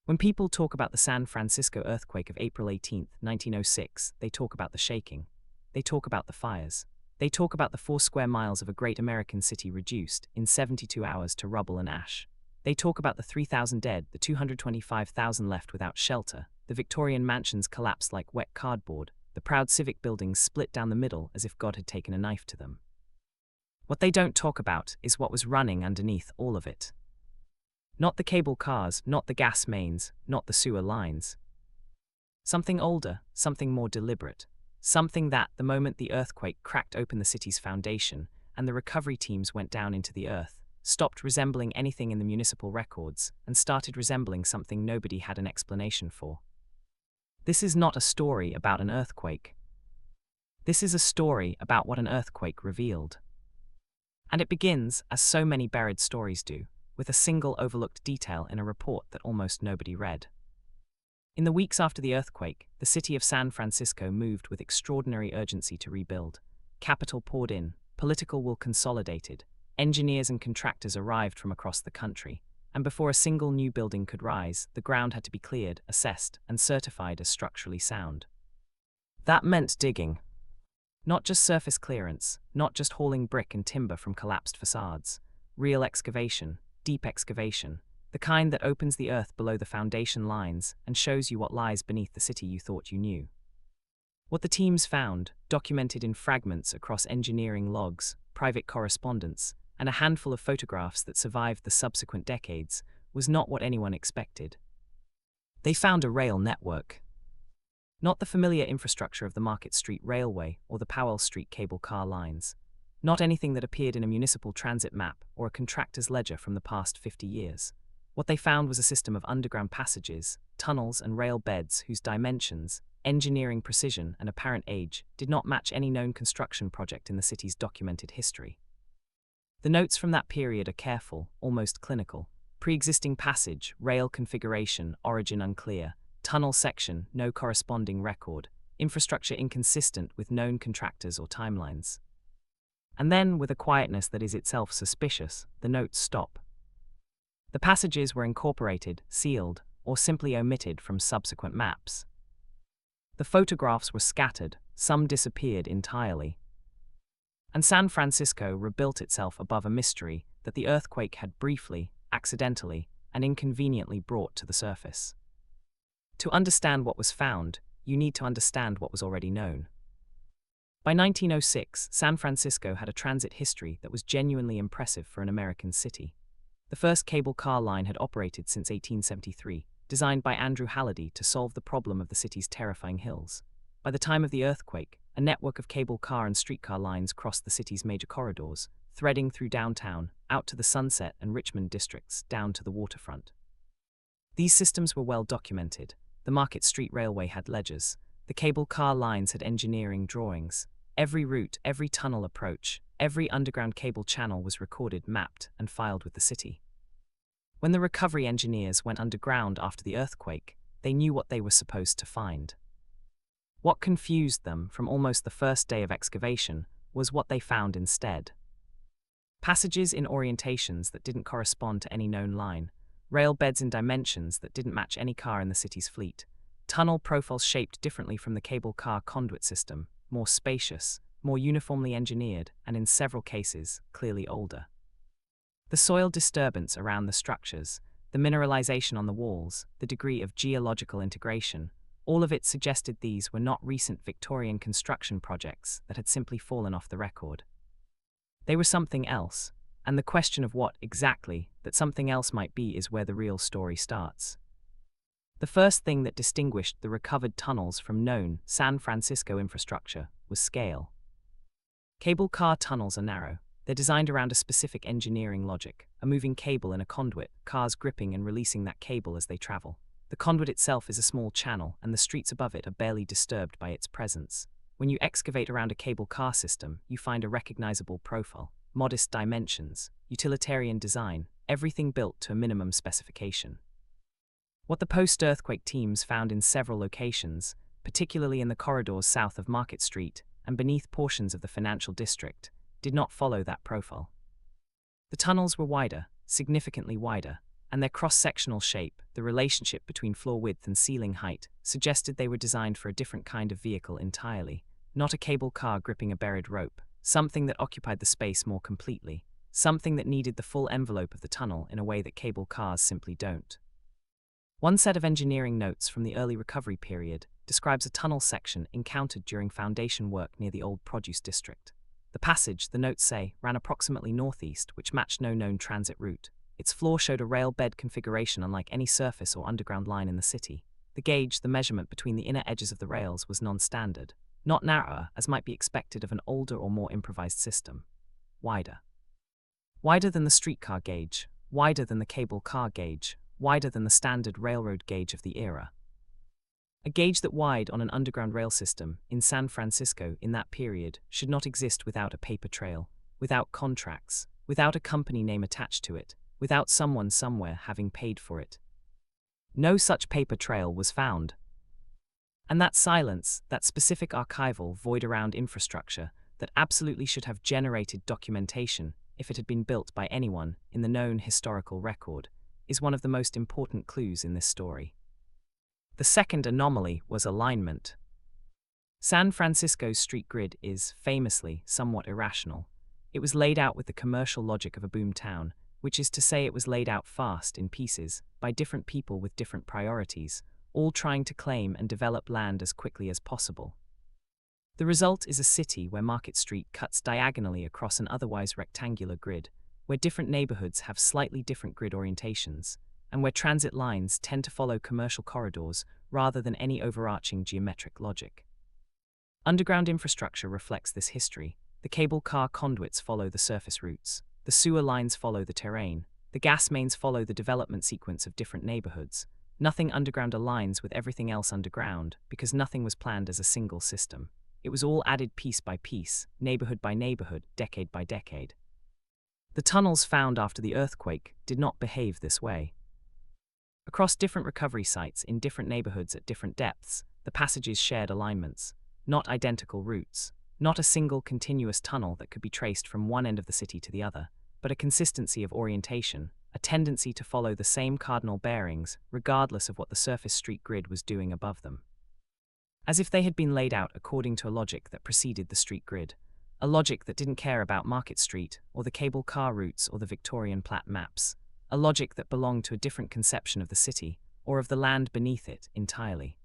When people talk about the San Francisco earthquake of April 18, 1906, they talk about the shaking. They talk about the fires. They talk about the 4 square miles of a great American city reduced, in 72 hours, to rubble and ash. They talk about the 3,000 dead, the 225,000 left without shelter, the Victorian mansions collapsed like wet cardboard, the proud civic buildings split down the middle as if God had taken a knife to them. What they don't talk about is what was running underneath all of it. Not the cable cars, not the gas mains, not the sewer lines. Something older, something more deliberate. Something that, the moment the earthquake cracked open the city's foundation and the recovery teams went down into the earth, stopped resembling anything in the municipal records and started resembling something nobody had an explanation for. This is not a story about an earthquake. This is a story about what an earthquake revealed. And it begins, as so many buried stories do, with a single overlooked detail in a report that almost nobody read. In the weeks after the earthquake, the city of San Francisco moved with extraordinary urgency to rebuild. Capital poured in, political will consolidated, engineers and contractors arrived from across the country, and before a single new building could rise, the ground had to be cleared, assessed, and certified as structurally sound. That meant digging. Not just surface clearance, not just hauling brick and timber from collapsed facades. Real excavation, deep excavation, the kind that opens the earth below the foundation lines and shows you what lies beneath the city you thought you knew. What the teams found, documented in fragments across engineering logs, private correspondence, and a handful of photographs that survived the subsequent decades, was not what anyone expected. They found a rail network. Not the familiar infrastructure of the Market Street Railway or the Powell Street cable car lines. Not anything that appeared in a municipal transit map or a contractor's ledger from the past 50 years. What they found was a system of underground passages, tunnels and rail beds whose dimensions, engineering precision and apparent age did not match any known construction project in the city's documented history. The notes from that period are careful, almost clinical. Pre-existing passage, rail configuration, origin unclear, tunnel section, no corresponding record, infrastructure inconsistent with known contractors or timelines. And then, with a quietness that is itself suspicious, the notes stop. The passages were incorporated, sealed, or simply omitted from subsequent maps. The photographs were scattered, some disappeared entirely. And San Francisco rebuilt itself above a mystery that the earthquake had briefly, accidentally, and inconveniently brought to the surface. To understand what was found, you need to understand what was already known. By 1906, San Francisco had a transit history that was genuinely impressive for an American city. The first cable car line had operated since 1873, designed by Andrew Halliday to solve the problem of the city's terrifying hills. By the time of the earthquake, a network of cable car and streetcar lines crossed the city's major corridors, threading through downtown, out to the Sunset and Richmond districts, down to the waterfront. These systems were well documented. The Market Street Railway had ledgers. The cable car lines had engineering drawings. Every route, every tunnel approach, every underground cable channel was recorded, mapped, and filed with the city. When the recovery engineers went underground after the earthquake, they knew what they were supposed to find. What confused them from almost the first day of excavation was what they found instead. Passages in orientations that didn't correspond to any known line, rail beds in dimensions that didn't match any car in the city's fleet, tunnel profiles shaped differently from the cable car conduit system, more spacious, more uniformly engineered, and in several cases, clearly older. The soil disturbance around the structures, the mineralization on the walls, the degree of geological integration, all of it suggested these were not recent Victorian construction projects that had simply fallen off the record. They were something else, and the question of what, exactly, that something else might be is where the real story starts. The first thing that distinguished the recovered tunnels from known San Francisco infrastructure was scale. Cable car tunnels are narrow. They're designed around a specific engineering logic, a moving cable in a conduit, cars gripping and releasing that cable as they travel. The conduit itself is a small channel, and the streets above it are barely disturbed by its presence. When you excavate around a cable car system, you find a recognizable profile, modest dimensions, utilitarian design, everything built to a minimum specification. What the post-earthquake teams found in several locations, particularly in the corridors south of Market Street and beneath portions of the financial district, did not follow that profile. The tunnels were wider, significantly wider, and their cross-sectional shape, the relationship between floor width and ceiling height, suggested they were designed for a different kind of vehicle entirely, not a cable car gripping a buried rope, something that occupied the space more completely, something that needed the full envelope of the tunnel in a way that cable cars simply don't. One set of engineering notes from the early recovery period describes a tunnel section encountered during foundation work near the old produce district. The passage, the notes say, ran approximately northeast, which matched no known transit route. Its floor showed a rail bed configuration unlike any surface or underground line in the city. The gauge, the measurement between the inner edges of the rails, was non-standard, not narrower as might be expected of an older or more improvised system. Wider. Wider than the streetcar gauge, wider than the cable car gauge, wider than the standard railroad gauge of the era. A gauge that wide on an underground rail system in San Francisco in that period should not exist without a paper trail, without contracts, without a company name attached to it, without someone somewhere having paid for it. No such paper trail was found. And that silence, that specific archival void around infrastructure that absolutely should have generated documentation if it had been built by anyone in the known historical record, is one of the most important clues in this story. The second anomaly was alignment. San Francisco's street grid is, famously, somewhat irrational. It was laid out with the commercial logic of a boom town, which is to say it was laid out fast in pieces, by different people with different priorities, all trying to claim and develop land as quickly as possible. The result is a city where Market Street cuts diagonally across an otherwise rectangular grid, where different neighborhoods have slightly different grid orientations, and where transit lines tend to follow commercial corridors rather than any overarching geometric logic. Underground infrastructure reflects this history. The cable car conduits follow the surface routes, the sewer lines follow the terrain, the gas mains follow the development sequence of different neighborhoods. Nothing underground aligns with everything else underground because nothing was planned as a single system. It was all added piece by piece, neighborhood by neighborhood, decade by decade. The tunnels found after the earthquake did not behave this way. Across different recovery sites in different neighborhoods at different depths, the passages shared alignments, not identical routes, not a single continuous tunnel that could be traced from one end of the city to the other, but a consistency of orientation, a tendency to follow the same cardinal bearings regardless of what the surface street grid was doing above them. As if they had been laid out according to a logic that preceded the street grid, a logic that didn't care about Market Street or the cable car routes or the Victorian plat maps, a logic that belonged to a different conception of the city or of the land beneath it entirely.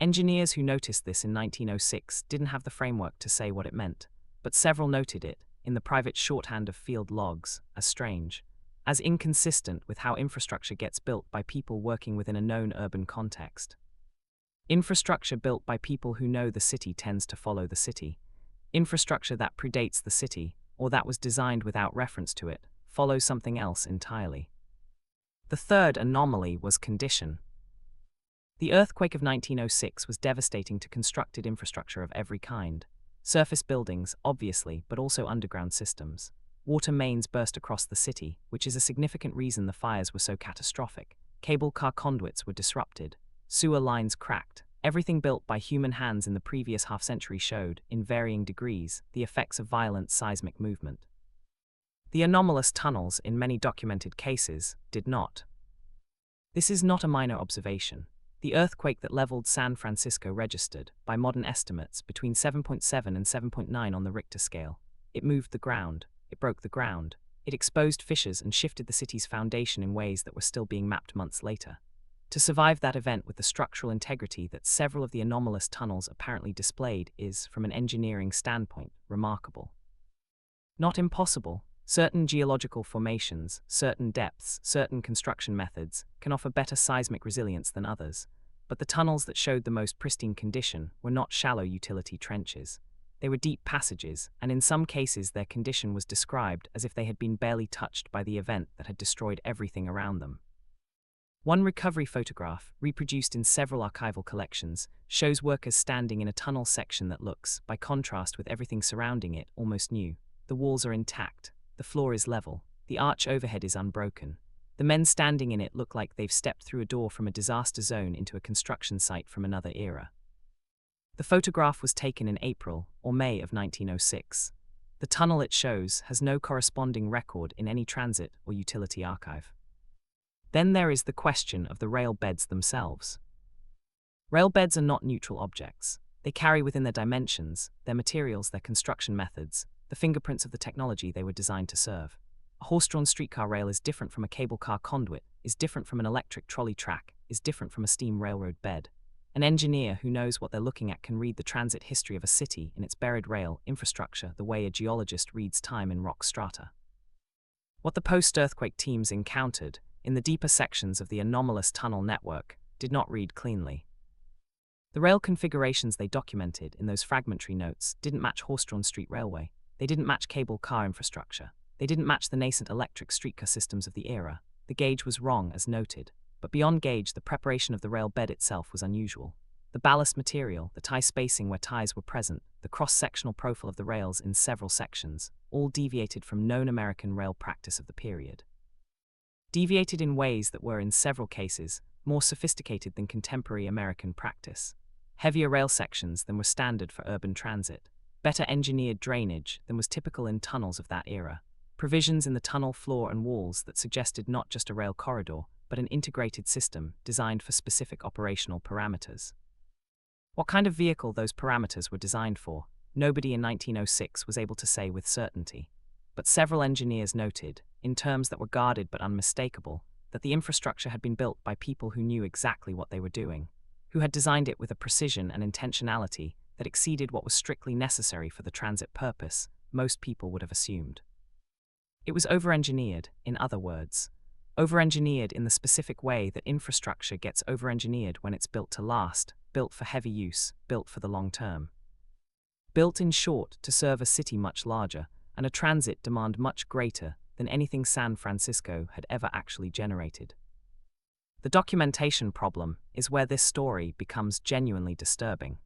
Engineers who noticed this in 1906 didn't have the framework to say what it meant, but several noted it, in the private shorthand of field logs, as strange, as inconsistent with how infrastructure gets built by people working within a known urban context. Infrastructure built by people who know the city tends to follow the city. Infrastructure that predates the city, or that was designed without reference to it, follows something else entirely. The third anomaly was condition. The earthquake of 1906 was devastating to constructed infrastructure of every kind. Surface buildings, obviously, but also underground systems. Water mains burst across the city, which is a significant reason the fires were so catastrophic. Cable car conduits were disrupted. Sewer lines cracked. Everything built by human hands in the previous half-century showed, in varying degrees, the effects of violent seismic movement. The anomalous tunnels, in many documented cases, did not. This is not a minor observation. The earthquake that leveled San Francisco registered, by modern estimates, between 7.7 and 7.9 on the Richter scale. It moved the ground. It broke the ground. It exposed fissures and shifted the city's foundation in ways that were still being mapped months later. To survive that event with the structural integrity that several of the anomalous tunnels apparently displayed is, from an engineering standpoint, remarkable. Not impossible. Certain geological formations, certain depths, certain construction methods can offer better seismic resilience than others, but the tunnels that showed the most pristine condition were not shallow utility trenches. They were deep passages, and in some cases their condition was described as if they had been barely touched by the event that had destroyed everything around them. One recovery photograph, reproduced in several archival collections, shows workers standing in a tunnel section that looks, by contrast with everything surrounding it, almost new. The walls are intact. The floor is level. The arch overhead is unbroken. The men standing in it look like they've stepped through a door from a disaster zone into a construction site from another era. The photograph was taken in April or May of 1906. The tunnel it shows has no corresponding record in any transit or utility archive. Then there is the question of the rail beds themselves. Rail beds are not neutral objects. They carry within their dimensions, their materials, their construction methods, the fingerprints of the technology they were designed to serve. A horse-drawn streetcar rail is different from a cable car conduit, is different from an electric trolley track, is different from a steam railroad bed. An engineer who knows what they're looking at can read the transit history of a city in its buried rail infrastructure the way a geologist reads time in rock strata. What the post-earthquake teams encountered in the deeper sections of the anomalous tunnel network did not read cleanly. The rail configurations they documented in those fragmentary notes didn't match horse-drawn street railway. They didn't match cable car infrastructure. They didn't match the nascent electric streetcar systems of the era. The gauge was wrong, as noted. But beyond gauge, the preparation of the rail bed itself was unusual. The ballast material, the tie spacing where ties were present, the cross-sectional profile of the rails in several sections, all deviated from known American rail practice of the period. Deviated in ways that were, in several cases, more sophisticated than contemporary American practice. Heavier rail sections than were standard for urban transit. Better engineered drainage than was typical in tunnels of that era. Provisions in the tunnel floor and walls that suggested not just a rail corridor, but an integrated system designed for specific operational parameters. What kind of vehicle those parameters were designed for, nobody in 1906 was able to say with certainty. But several engineers noted, in terms that were guarded but unmistakable, that the infrastructure had been built by people who knew exactly what they were doing, who had designed it with a precision and intentionality that exceeded what was strictly necessary for the transit purpose most people would have assumed. It was over-engineered, in other words. Over-engineered in the specific way that infrastructure gets over-engineered when it's built to last, built for heavy use, built for the long term. Built, in short, to serve a city much larger, and a transit demand much greater than anything San Francisco had ever actually generated. The documentation problem is where this story becomes genuinely disturbing.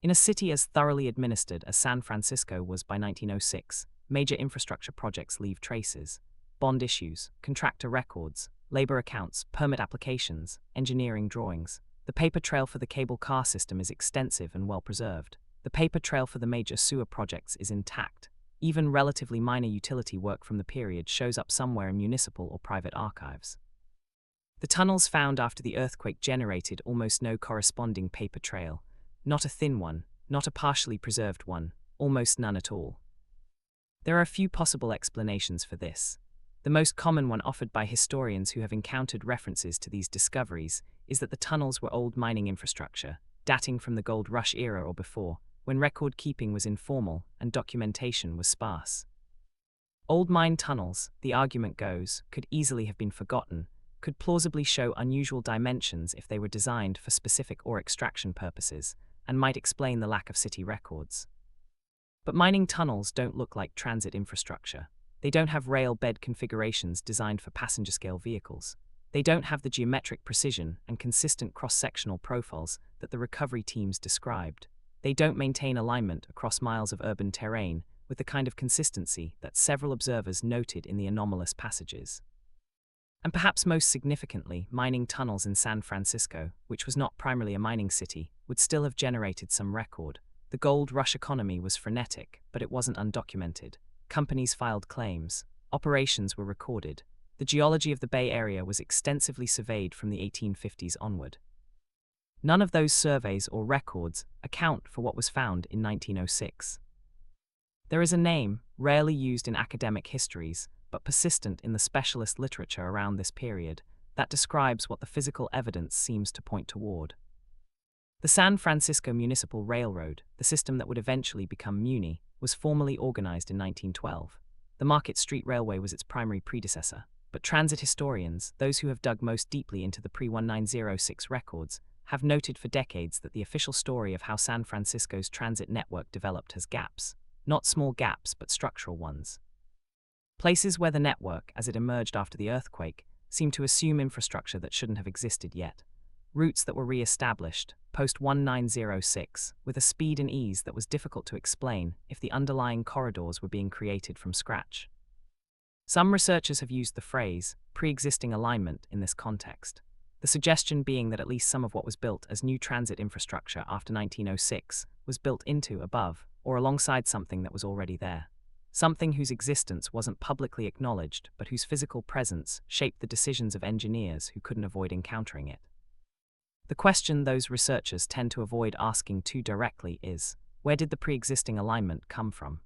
In a city as thoroughly administered as San Francisco was by 1906, major infrastructure projects leave traces. Bond issues, contractor records, labor accounts, permit applications, engineering drawings. The paper trail for the cable car system is extensive and well preserved. The paper trail for the major sewer projects is intact. Even relatively minor utility work from the period shows up somewhere in municipal or private archives. The tunnels found after the earthquake generated almost no corresponding paper trail. Not a thin one, not a partially preserved one, almost none at all. There are a few possible explanations for this. The most common one offered by historians who have encountered references to these discoveries is that the tunnels were old mining infrastructure, dating from the gold rush era or before, when record-keeping was informal and documentation was sparse. Old mine tunnels, the argument goes, could easily have been forgotten, could plausibly show unusual dimensions if they were designed for specific ore extraction purposes, and might explain the lack of city records. But mining tunnels don't look like transit infrastructure. They don't have rail bed configurations designed for passenger-scale vehicles. They don't have the geometric precision and consistent cross-sectional profiles that the recovery teams described. They don't maintain alignment across miles of urban terrain with the kind of consistency that several observers noted in the anomalous passages. And perhaps most significantly, mining tunnels in San Francisco, which was not primarily a mining city, would still have generated some record. The gold rush economy was frenetic, but it wasn't undocumented. Companies filed claims. Operations were recorded. The geology of the Bay Area was extensively surveyed from the 1850s onward. None of those surveys or records account for what was found in 1906. There is a name, rarely used in academic histories, but persistent in the specialist literature around this period, that describes what the physical evidence seems to point toward. The San Francisco Municipal Railroad, the system that would eventually become MUNI, was formally organized in 1912. The Market Street Railway was its primary predecessor, but transit historians, those who have dug most deeply into the pre-1906 records, have noted for decades that the official story of how San Francisco's transit network developed has gaps. Not small gaps, but structural ones. Places where the network, as it emerged after the earthquake, seemed to assume infrastructure that shouldn't have existed yet. Routes that were re-established, post-1906, with a speed and ease that was difficult to explain if the underlying corridors were being created from scratch. Some researchers have used the phrase, pre-existing alignment, in this context. The suggestion being that at least some of what was built as new transit infrastructure after 1906 was built into, above, or alongside something that was already there. something whose existence wasn't publicly acknowledged but whose physical presence shaped the decisions of engineers who couldn't avoid encountering it. The question those researchers tend to avoid asking too directly is, where did the pre-existing alignment come from?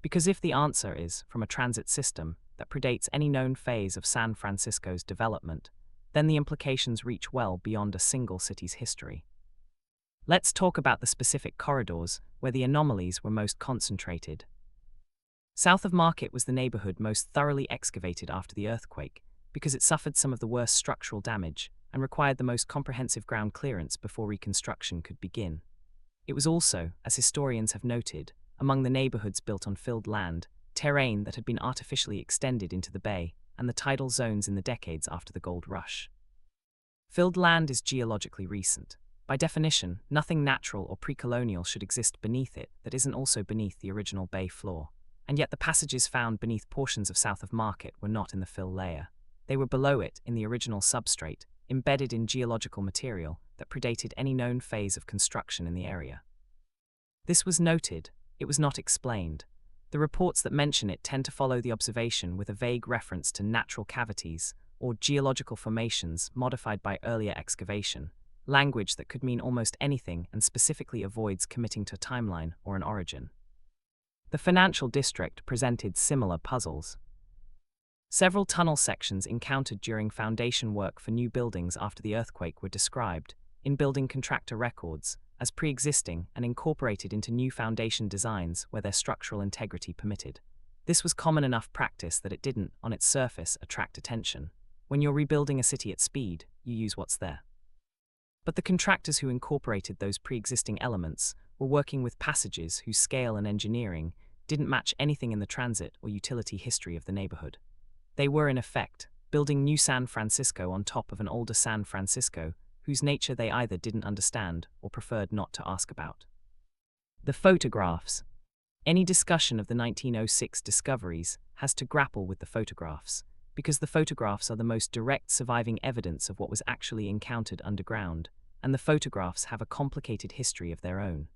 Because if the answer is from a transit system that predates any known phase of San Francisco's development, then the implications reach well beyond a single city's history. Let's talk about the specific corridors where the anomalies were most concentrated. South of Market was the neighborhood most thoroughly excavated after the earthquake because it suffered some of the worst structural damage and required the most comprehensive ground clearance before reconstruction could begin. It was also, as historians have noted, among the neighborhoods built on filled land, terrain that had been artificially extended into the bay, and the tidal zones in the decades after the gold rush. Filled land is geologically recent. By definition, nothing natural or pre-colonial should exist beneath it that isn't also beneath the original bay floor. And yet the passages found beneath portions of South of Market were not in the fill layer. They were below it in the original substrate, embedded in geological material that predated any known phase of construction in the area. This was noted, it was not explained. The reports that mention it tend to follow the observation with a vague reference to natural cavities or geological formations modified by earlier excavation, language that could mean almost anything and specifically avoids committing to a timeline or an origin. The financial district presented similar puzzles. Several tunnel sections encountered during foundation work for new buildings after the earthquake were described, in building contractor records, as pre-existing and incorporated into new foundation designs where their structural integrity permitted. This was common enough practice that it didn't, on its surface, attract attention. When you're rebuilding a city at speed, you use what's there. But the contractors who incorporated those pre-existing elements were working with passages whose scale and engineering didn't match anything in the transit or utility history of the neighborhood. They were, in effect, building new San Francisco on top of an older San Francisco whose nature they either didn't understand or preferred not to ask about. The photographs. Any discussion of the 1906 discoveries has to grapple with the photographs, because the photographs are the most direct surviving evidence of what was actually encountered underground, and the photographs have a complicated history of their own.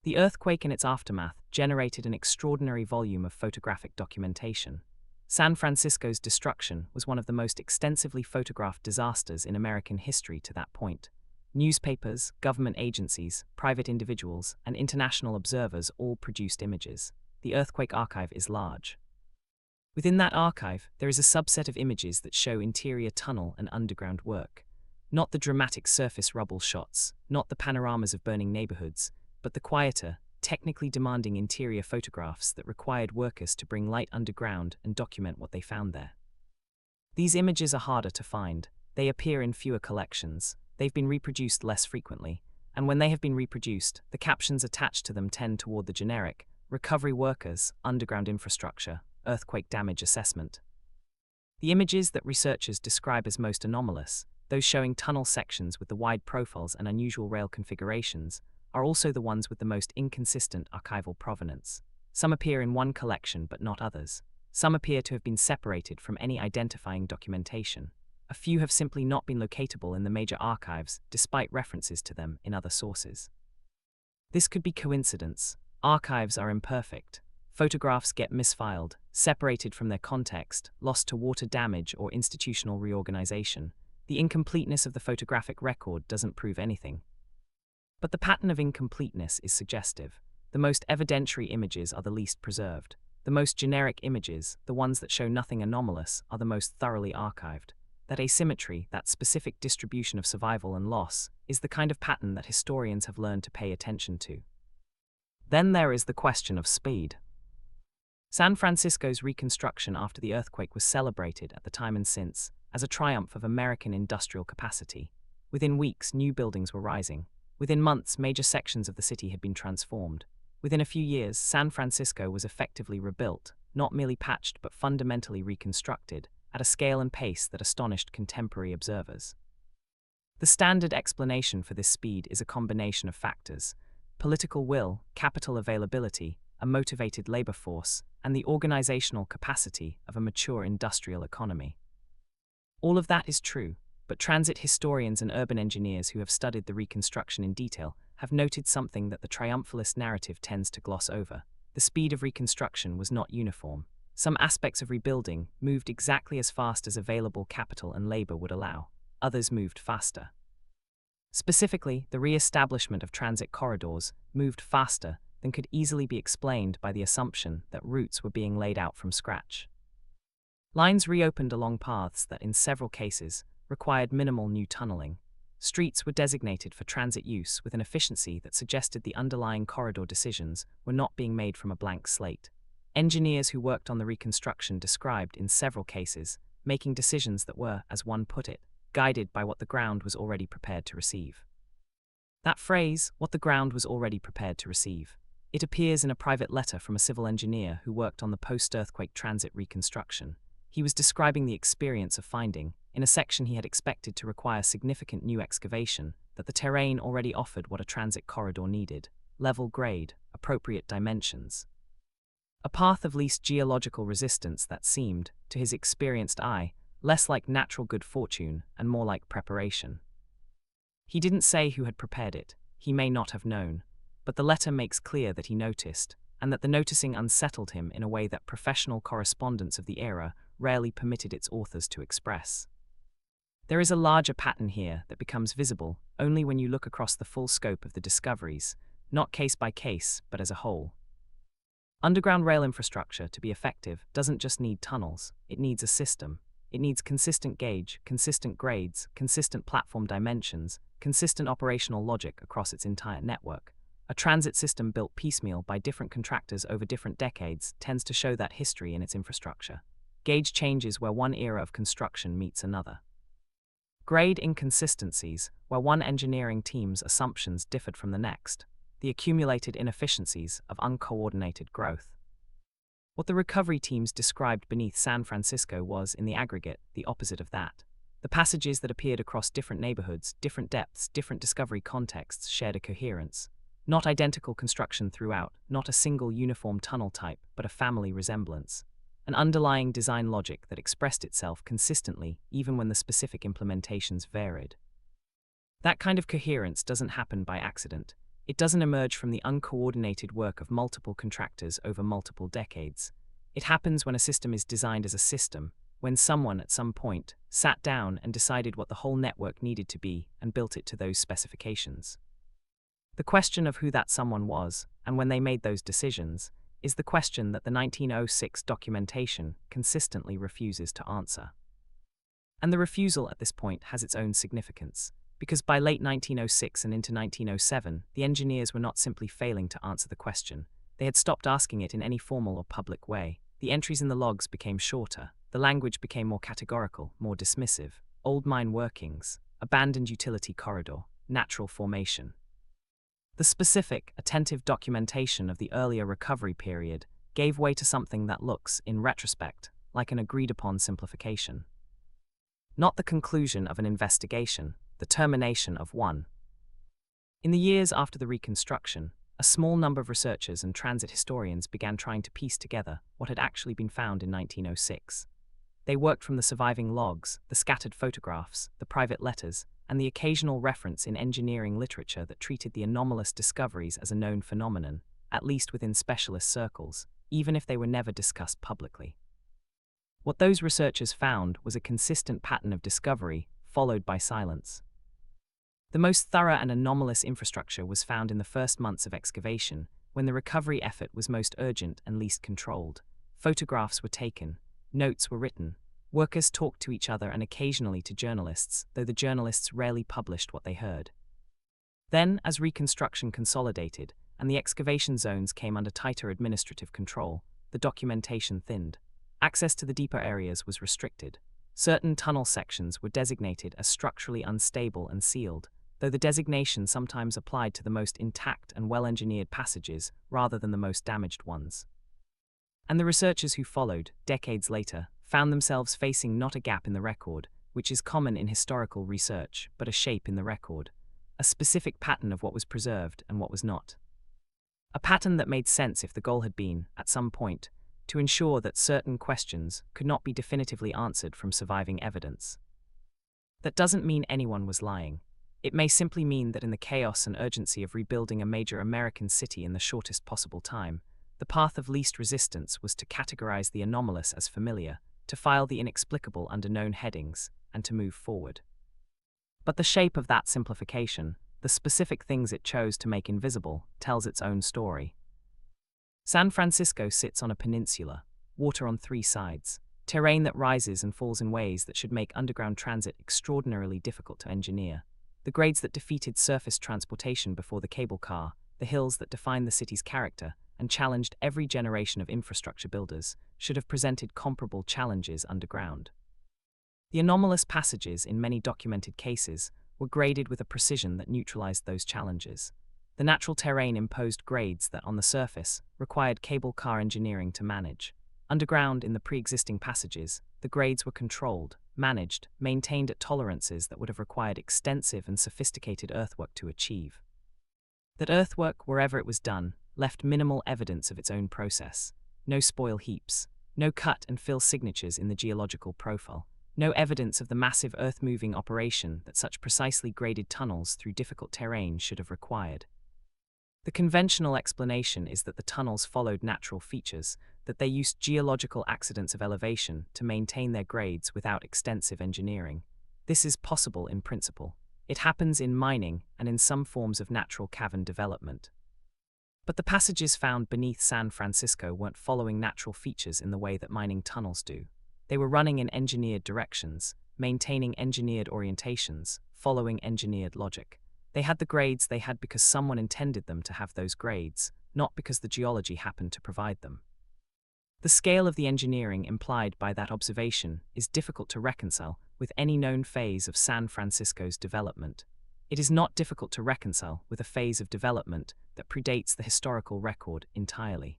The earthquake and its aftermath generated an extraordinary volume of photographic documentation. San Francisco's destruction was one of the most extensively photographed disasters in American history to that point. Newspapers, government agencies, private individuals, and international observers all produced images. The earthquake archive is large. Within that archive, there is a subset of images that show interior tunnel and underground work. Not the dramatic surface rubble shots, not the panoramas of burning neighborhoods, but the quieter, technically demanding interior photographs that required workers to bring light underground and document what they found there. These images are harder to find. They appear in fewer collections, they've been reproduced less frequently, and when they have been reproduced, the captions attached to them tend toward the generic recovery workers, underground infrastructure, earthquake damage assessment. The images that researchers describe as most anomalous, those showing tunnel sections with the wide profiles and unusual rail configurations, are also the ones with the most inconsistent archival provenance. Some appear in one collection but not others. Some appear to have been separated from any identifying documentation. A few have simply not been locatable in the major archives despite references to them in other sources. This could be coincidence. Archives are imperfect. Photographs get misfiled, separated from their context, lost to water damage or institutional reorganization. The incompleteness of the photographic record doesn't prove anything. But the pattern of incompleteness is suggestive. The most evidentiary images are the least preserved. The most generic images, the ones that show nothing anomalous, are the most thoroughly archived. That asymmetry, that specific distribution of survival and loss, is the kind of pattern that historians have learned to pay attention to. Then there is the question of speed. San Francisco's reconstruction after the earthquake was celebrated at the time and since as a triumph of American industrial capacity. Within weeks, new buildings were rising. Within months, major sections of the city had been transformed. Within a few years, San Francisco was effectively rebuilt, not merely patched but fundamentally reconstructed, at a scale and pace that astonished contemporary observers. The standard explanation for this speed is a combination of factors: political will, capital availability, a motivated labor force, and the organizational capacity of a mature industrial economy. All of that is true, but transit historians and urban engineers who have studied the reconstruction in detail have noted something that the triumphalist narrative tends to gloss over. the speed of reconstruction was not uniform. Some aspects of rebuilding moved exactly as fast as available capital and labor would allow. Others moved faster. Specifically, the re-establishment of transit corridors moved faster than could easily be explained by the assumption that routes were being laid out from scratch. Lines reopened along paths that, in several cases, required minimal new tunneling. Streets were designated for transit use with an efficiency that suggested the underlying corridor decisions were not being made from a blank slate. Engineers who worked on the reconstruction described, in several cases, making decisions that were, as one put it, guided by what the ground was already prepared to receive. That phrase, what the ground was already prepared to receive, it appears in a private letter from a civil engineer who worked on the post-earthquake transit reconstruction. He was describing the experience of finding, in a section he had expected to require significant new excavation, that the terrain already offered what a transit corridor needed: level grade, appropriate dimensions. A path of least geological resistance that seemed, to his experienced eye, less like natural good fortune and more like preparation. He didn't say who had prepared it, he may not have known, but the letter makes clear that he noticed, and that the noticing unsettled him in a way that professional correspondence of the era rarely permitted its authors to express. There is a larger pattern here that becomes visible only when you look across the full scope of the discoveries, not case by case, but as a whole. Underground rail infrastructure, to be effective, doesn't just need tunnels, it needs a system. It needs consistent gauge, consistent grades, consistent platform dimensions, consistent operational logic across its entire network. A transit system built piecemeal by different contractors over different decades tends to show that history in its infrastructure. Gauge changes where one era of construction meets another. Grade inconsistencies, where one engineering team's assumptions differed from the next. The accumulated inefficiencies of uncoordinated growth. What the recovery teams described beneath San Francisco was, in the aggregate, the opposite of that. The passages that appeared across different neighborhoods, different depths, different discovery contexts shared a coherence. Not identical construction throughout, not a single uniform tunnel type, but a family resemblance. An underlying design logic that expressed itself consistently even when the specific implementations varied. That kind of coherence doesn't happen by accident. It doesn't emerge from the uncoordinated work of multiple contractors over multiple decades. It happens when a system is designed as a system, when someone at some point sat down and decided what the whole network needed to be and built it to those specifications. The question of who that someone was, and when they made those decisions, is the question that the 1906 documentation consistently refuses to answer. And the refusal at this point has its own significance, because by late 1906 and into 1907, the engineers were not simply failing to answer the question, they had stopped asking it in any formal or public way. The entries in the logs became shorter, the language became more categorical, more dismissive. Old mine workings, abandoned utility corridor, natural formation. The specific, attentive documentation of the earlier recovery period gave way to something that looks, in retrospect, like an agreed-upon simplification. Not the conclusion of an investigation, the termination of one. In the years after the reconstruction, a small number of researchers and transit historians began trying to piece together what had actually been found in 1906. They worked from the surviving logs, the scattered photographs, the private letters, and the occasional reference in engineering literature that treated the anomalous discoveries as a known phenomenon, at least within specialist circles, even if they were never discussed publicly. What those researchers found was a consistent pattern of discovery, followed by silence. The most thorough and anomalous infrastructure was found in the first months of excavation, when the recovery effort was most urgent and least controlled. Photographs were taken, notes were written, workers talked to each other and occasionally to journalists, though the journalists rarely published what they heard. Then, as reconstruction consolidated, and the excavation zones came under tighter administrative control, the documentation thinned. Access to the deeper areas was restricted. Certain tunnel sections were designated as structurally unstable and sealed, though the designation sometimes applied to the most intact and well-engineered passages rather than the most damaged ones. And the researchers who followed, decades later, found themselves facing not a gap in the record, which is common in historical research, but a shape in the record, a specific pattern of what was preserved and what was not. A pattern that made sense if the goal had been, at some point, to ensure that certain questions could not be definitively answered from surviving evidence. That doesn't mean anyone was lying. It may simply mean that in the chaos and urgency of rebuilding a major American city in the shortest possible time, the The path of least resistance was to categorize the anomalous as familiar, to file the inexplicable under known headings, and to move forward. But the shape of that simplification, the specific things it chose to make invisible, tells its own story. San Francisco sits on a peninsula, water on three sides, terrain that rises and falls in ways that should make underground transit extraordinarily difficult to engineer. The grades that defeated surface transportation before the cable car, the hills that define the city's character and challenged every generation of infrastructure builders, should have presented comparable challenges underground. The anomalous passages in many documented cases were graded with a precision that neutralized those challenges. The natural terrain imposed grades that, on the surface, required cable car engineering to manage. Underground, in the pre-existing passages, the grades were controlled, managed, maintained at tolerances that would have required extensive and sophisticated earthwork to achieve. That earthwork, wherever it was done, left minimal evidence of its own process. No spoil heaps, no cut and fill signatures in the geological profile, no evidence of the massive earth-moving operation that such precisely graded tunnels through difficult terrain should have required. The conventional explanation is that the tunnels followed natural features, that they used geological accidents of elevation to maintain their grades without extensive engineering. This is possible in principle. It happens in mining and in some forms of natural cavern development. But the passages found beneath San Francisco weren't following natural features in the way that mining tunnels do. They were running in engineered directions, maintaining engineered orientations, following engineered logic. They had the grades they had because someone intended them to have those grades, not because the geology happened to provide them. The scale of the engineering implied by that observation is difficult to reconcile with any known phase of San Francisco's development. It is not difficult to reconcile with a phase of development that predates the historical record entirely.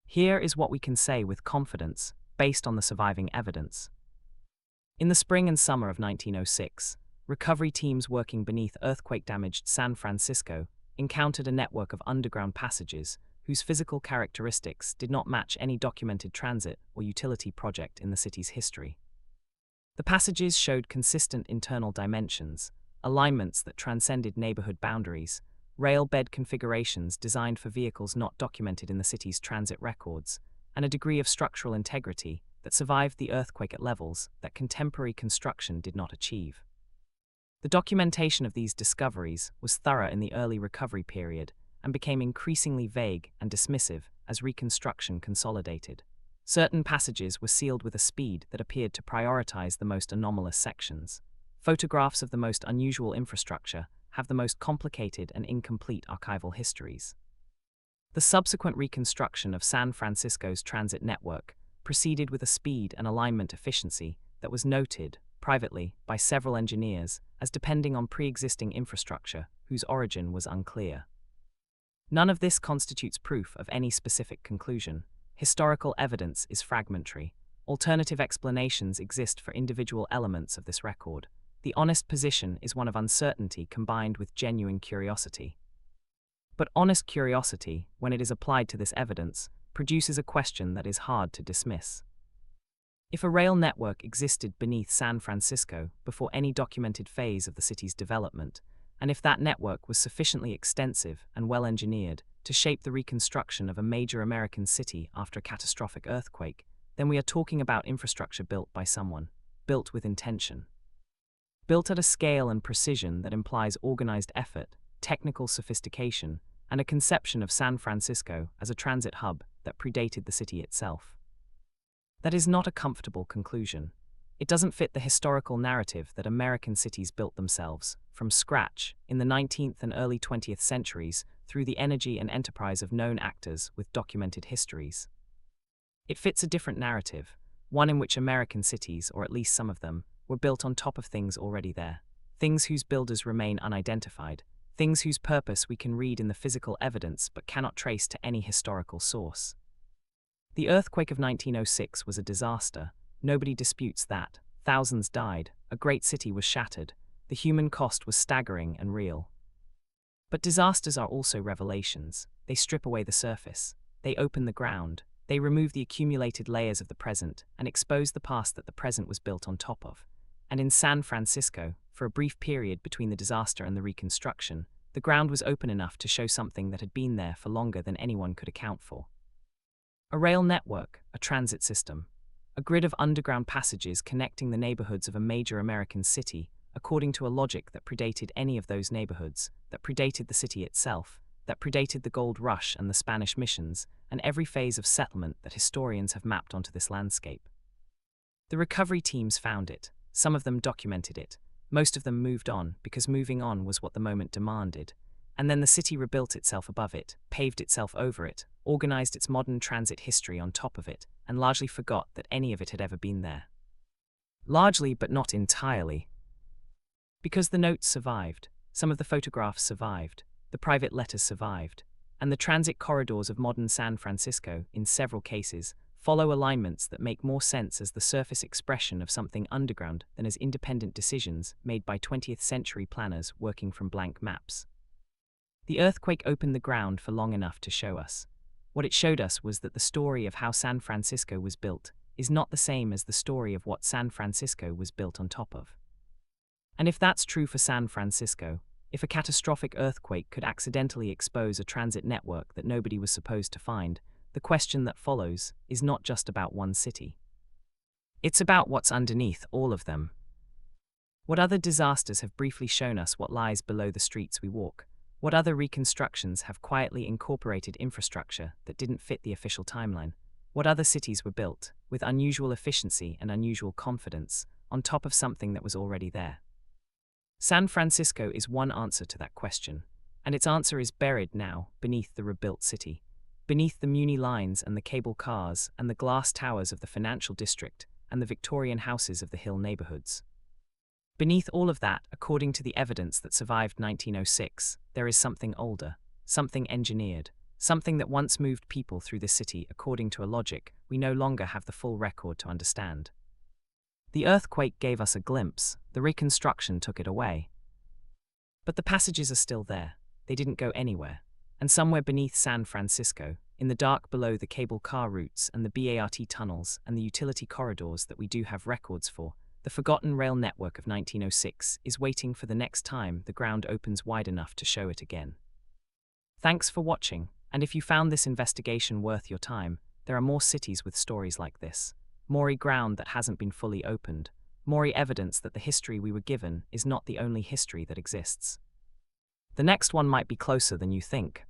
Here is what we can say with confidence, based on the surviving evidence. In the spring and summer of 1906, recovery teams working beneath earthquake-damaged San Francisco encountered a network of underground passages whose physical characteristics did not match any documented transit or utility project in the city's history. The passages showed consistent internal dimensions, alignments that transcended neighborhood boundaries, rail bed configurations designed for vehicles not documented in the city's transit records, and a degree of structural integrity that survived the earthquake at levels that contemporary construction did not achieve. The documentation of these discoveries was thorough in the early recovery period and became increasingly vague and dismissive as reconstruction consolidated. Certain passages were sealed with a speed that appeared to prioritize the most anomalous sections. Photographs of the most unusual infrastructure have the most complicated and incomplete archival histories. The subsequent reconstruction of San Francisco's transit network proceeded with a speed and alignment efficiency that was noted, privately, by several engineers as depending on pre-existing infrastructure whose origin was unclear. None of this constitutes proof of any specific conclusion. Historical evidence is fragmentary. Alternative explanations exist for individual elements of this record. The honest position is one of uncertainty combined with genuine curiosity. But honest curiosity, when it is applied to this evidence, produces a question that is hard to dismiss. If a rail network existed beneath San Francisco before any documented phase of the city's development, and if that network was sufficiently extensive and well-engineered to shape the reconstruction of a major American city after a catastrophic earthquake, then we are talking about infrastructure built by someone, built with intention. Built at a scale and precision that implies organized effort, technical sophistication, and a conception of San Francisco as a transit hub that predated the city itself. That is not a comfortable conclusion. It doesn't fit the historical narrative that American cities built themselves, from scratch, in the 19th and early 20th centuries, through the energy and enterprise of known actors with documented histories. It fits a different narrative, one in which American cities, or at least some of them, were built on top of things already there, things whose builders remain unidentified, things whose purpose we can read in the physical evidence but cannot trace to any historical source. The earthquake of 1906 was a disaster. Nobody disputes that. Thousands died, a great city was shattered, the human cost was staggering and real. But disasters are also revelations. They strip away the surface. They open the ground. They remove the accumulated layers of the present and expose the past that the present was built on top of. And in San Francisco, for a brief period between the disaster and the reconstruction, the ground was open enough to show something that had been there for longer than anyone could account for. A rail network, a transit system. A grid of underground passages connecting the neighborhoods of a major American city, according to a logic that predated any of those neighborhoods, that predated the city itself, that predated the gold rush and the Spanish missions, and every phase of settlement that historians have mapped onto this landscape. The recovery teams found it. Some of them documented it. Most of them moved on, because moving on was what the moment demanded. And then the city rebuilt itself above it, paved itself over it, organized its modern transit history on top of it, and largely forgot that any of it had ever been there. Largely, but not entirely. Because the notes survived, some of the photographs survived, the private letters survived, and the transit corridors of modern San Francisco, in several cases, follow alignments that make more sense as the surface expression of something underground than as independent decisions made by 20th century planners working from blank maps. The earthquake opened the ground for long enough to show us. What it showed us was that the story of how San Francisco was built is not the same as the story of what San Francisco was built on top of. And if that's true for San Francisco, if a catastrophic earthquake could accidentally expose a transit network that nobody was supposed to find, the question that follows is not just about one city. It's about what's underneath all of them. What other disasters have briefly shown us what lies below the streets we walk? What other reconstructions have quietly incorporated infrastructure that didn't fit the official timeline? What other cities were built, with unusual efficiency and unusual confidence, on top of something that was already there? San Francisco is one answer to that question, and its answer is buried now beneath the rebuilt city, beneath the Muni lines and the cable cars and the glass towers of the financial district and the Victorian houses of the hill neighborhoods. Beneath all of that, according to the evidence that survived 1906, there is something older, something engineered, something that once moved people through the city according to a logic we no longer have the full record to understand. The earthquake gave us a glimpse, the reconstruction took it away. But the passages are still there, they didn't go anywhere, and somewhere beneath San Francisco, in the dark below the cable car routes and the BART tunnels and the utility corridors that we do have records for, the forgotten rail network of 1906 is waiting for the next time the ground opens wide enough to show it again. Thanks for watching, and if you found this investigation worth your time, there are more cities with stories like this. More ground that hasn't been fully opened. More evidence that the history we were given is not the only history that exists. The next one might be closer than you think.